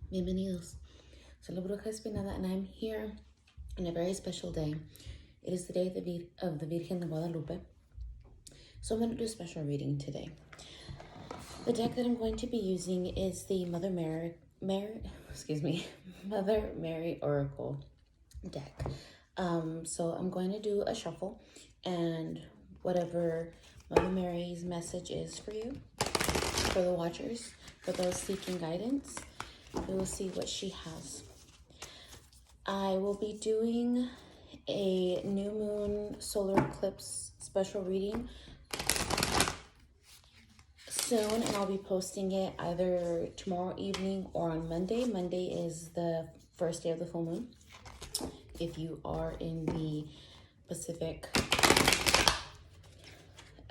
Bienvenidos. Soy la Bruja Espinada, and I'm here on a very special day. It is the day of the Virgen de Guadalupe. So I'm going to do a special reading today. The deck that I'm going to be using is the Mother Mary Oracle deck. So I'm going to do a shuffle, and whatever Mother Mary's message is for you, for the watchers, for those seeking guidance, we will see what she has. I will be doing a new moon solar eclipse special reading soon, and I'll be posting it either tomorrow evening or on Monday. Monday is the first day of the full moon if you are in the Pacific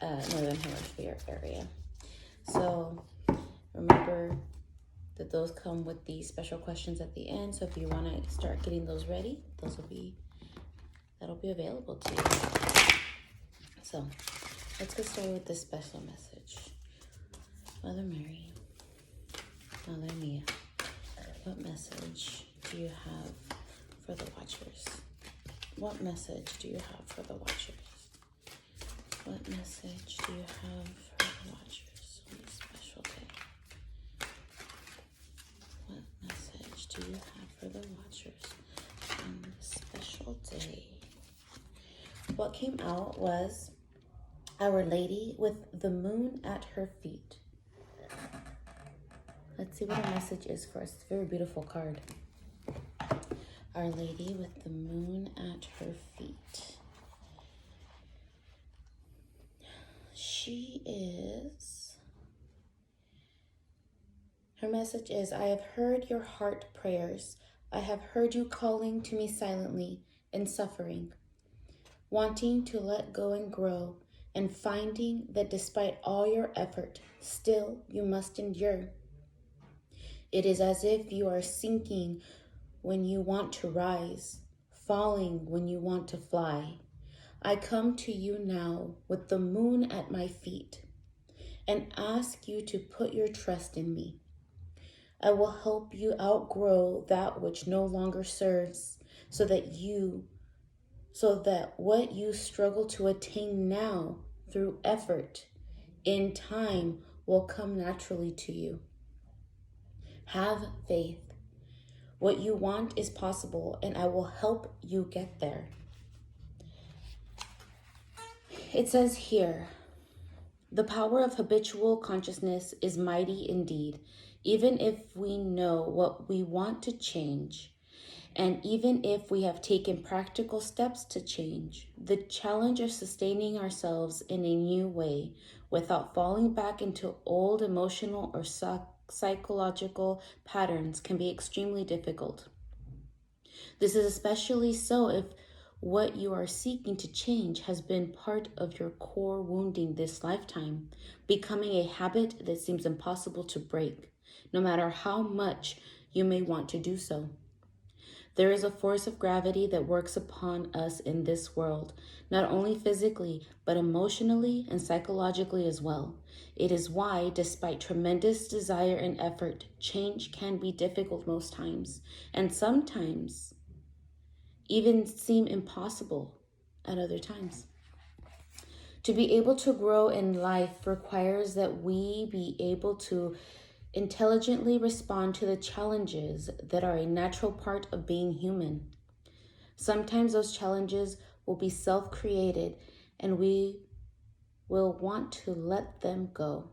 Northern Hemisphere area. So remember that those come with the special questions at the end. So if you want to start getting those ready, that'll be available to you. So let's get started with this special message. Mother Mary, Mother Mia, what message do you have for the watchers? What message do you have for the watchers? What message do you have for the watchers on this special day? What message do you have for the watchers on this special day? What came out was Our Lady with the moon at her feet. Let's see what her message is for us. It's a very beautiful card. Our Lady with the moon at her feet. Her message is, I have heard your heart prayers. I have heard you calling to me silently in suffering, wanting to let go and grow, and finding that despite all your effort, still you must endure. It is as if you are sinking when you want to rise, falling when you want to fly. I come to you now with the moon at my feet and ask you to put your trust in me. I will help you outgrow that which no longer serves, so that what you struggle to attain now through effort in time will come naturally to you. Have faith. What you want is possible, and I will help you get there. It says here, the power of habitual consciousness is mighty indeed, even if we know what we want to change, and even if we have taken practical steps to change. The challenge of sustaining ourselves in a new way without falling back into old emotional or psychological patterns can be extremely difficult. This is especially so if what you are seeking to change has been part of your core wounding this lifetime, becoming a habit that seems impossible to break, no matter how much you may want to do so. There is a force of gravity that works upon us in this world, not only physically, but emotionally and psychologically as well. It is why, despite tremendous desire and effort, change can be difficult most times, and sometimes even seem impossible at other times. To be able to grow in life requires that we be able to intelligently respond to the challenges that are a natural part of being human. Sometimes those challenges will be self-created, and we will want to let them go.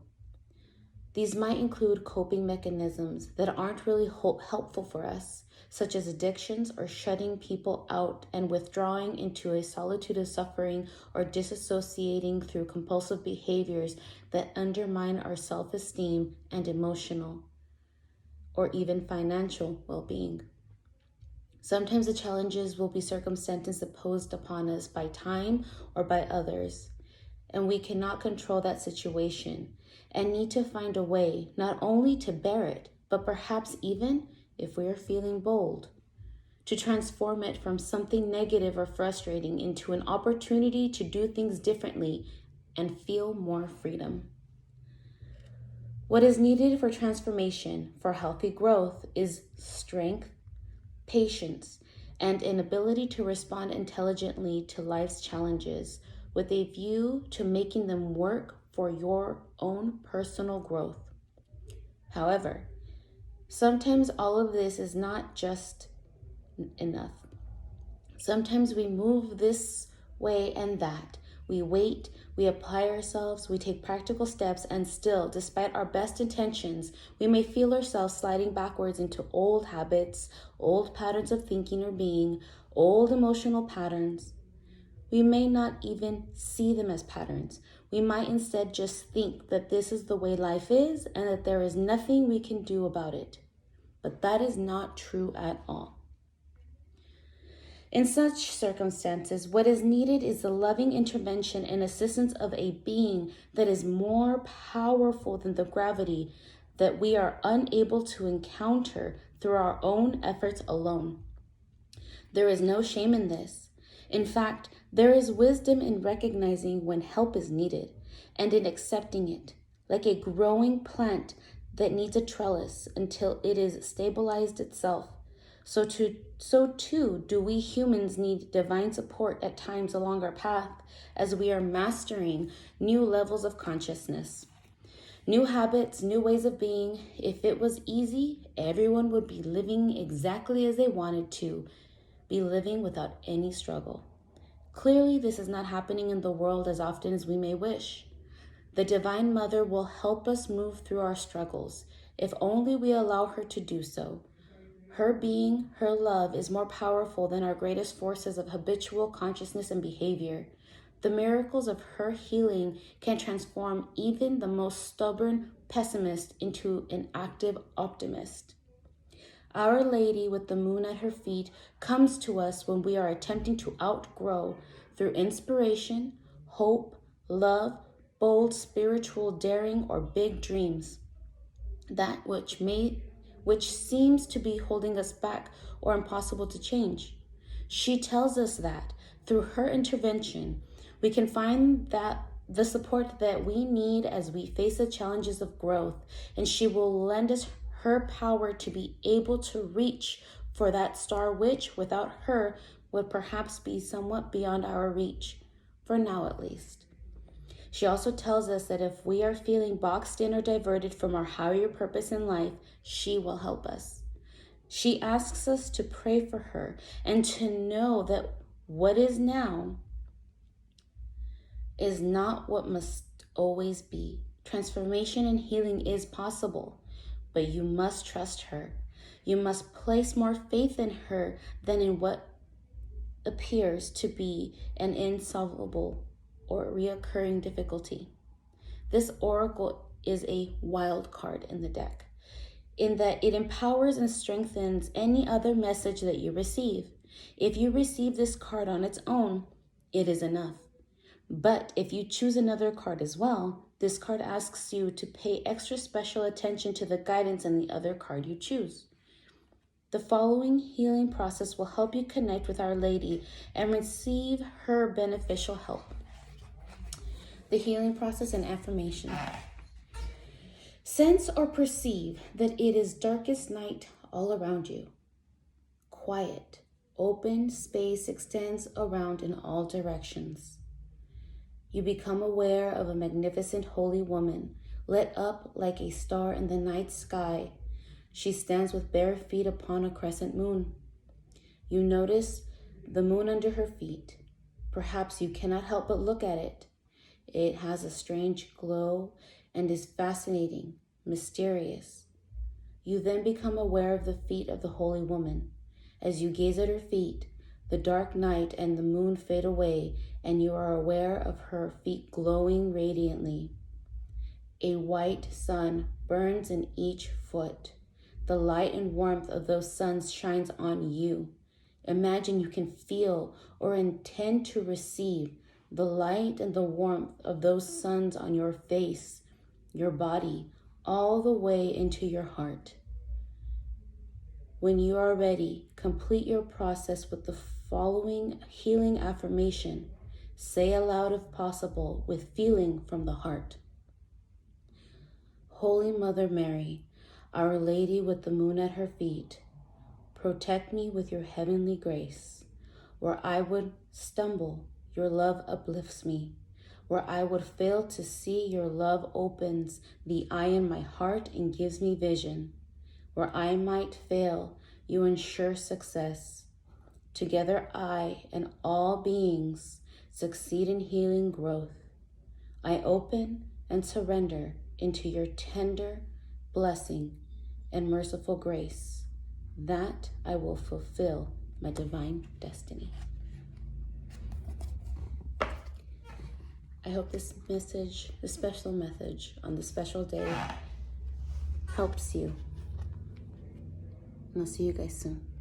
These might include coping mechanisms that aren't really helpful for us, such as addictions or shutting people out and withdrawing into a solitude of suffering, or disassociating through compulsive behaviors that undermine our self-esteem and emotional or even financial well-being. Sometimes the challenges will be circumstances imposed upon us by time or by others, and we cannot control that situation and need to find a way not only to bear it, but perhaps even, if we are feeling bold, to transform it from something negative or frustrating into an opportunity to do things differently and feel more freedom. What is needed for transformation, for healthy growth, is strength, patience, and an ability to respond intelligently to life's challenges with a view to making them work for your own personal growth. However, sometimes all of this is not just enough. Sometimes we move this way and that. We wait, we apply ourselves, we take practical steps, and still, despite our best intentions, we may feel ourselves sliding backwards into old habits, old patterns of thinking or being, old emotional patterns. We may not even see them as patterns. We might instead just think that this is the way life is and that there is nothing we can do about it. But that is not true at all. In such circumstances, what is needed is the loving intervention and assistance of a being that is more powerful than the gravity that we are unable to encounter through our own efforts alone. There is no shame in this. In fact, there is wisdom in recognizing when help is needed and in accepting it, like a growing plant that needs a trellis until it is stabilized itself. So too do we humans need divine support at times along our path as we are mastering new levels of consciousness. New habits, new ways of being. If it was easy, everyone would be living exactly as they wanted to, be living without any struggle. Clearly, this is not happening in the world as often as we may wish. The Divine Mother will help us move through our struggles, if only we allow her to do so. Her being, her love, is more powerful than our greatest forces of habitual consciousness and behavior. The miracles of her healing can transform even the most stubborn pessimist into an active optimist. Our Lady with the moon at her feet comes to us when we are attempting to outgrow through inspiration, hope, love, bold spiritual daring, or big dreams. That which seems to be holding us back or impossible to change. She tells us that through her intervention, we can find that the support that we need as we face the challenges of growth, and she will lend us her power to be able to reach for that star which, without her, would perhaps be somewhat beyond our reach, for now at least. She also tells us that if we are feeling boxed in or diverted from our higher purpose in life, she will help us. She asks us to pray for her and to know that what is now is not what must always be. Transformation and healing is possible, but you must trust her. You must place more faith in her than in what appears to be an insolvable or reoccurring difficulty. This oracle is a wild card in the deck, in that it empowers and strengthens any other message that you receive. If you receive this card on its own, it is enough. But if you choose another card as well, this card asks you to pay extra special attention to the guidance in the other card you choose. The following healing process will help you connect with Our Lady and receive her beneficial help. The healing process and affirmation. Sense or perceive that it is darkest night all around you. Quiet, open space extends around in all directions. You become aware of a magnificent holy woman, lit up like a star in the night sky. She stands with bare feet upon a crescent moon. You notice the moon under her feet. Perhaps you cannot help but look at it. It has a strange glow and is fascinating, mysterious. You then become aware of the feet of the holy woman. As you gaze at her feet, the dark night and the moon fade away, and you are aware of her feet glowing radiantly. A white sun burns in each foot. The light and warmth of those suns shines on you. Imagine you can feel or intend to receive the light and the warmth of those suns on your face, your body, all the way into your heart. When you are ready, complete your process with the following healing affirmation. Say aloud if possible, with feeling from the heart. Holy Mother Mary, Our Lady with the moon at her feet, protect me with your heavenly grace. Where I would stumble, your love uplifts me. Where I would fail to see, your love opens the eye in my heart and gives me vision. Where I might fail, you ensure success. Together I and all beings succeed in healing growth. I open and surrender into your tender blessing and merciful grace, that I will fulfill my divine destiny. I hope this message, this special message on this special day, helps you. And I'll see you guys soon.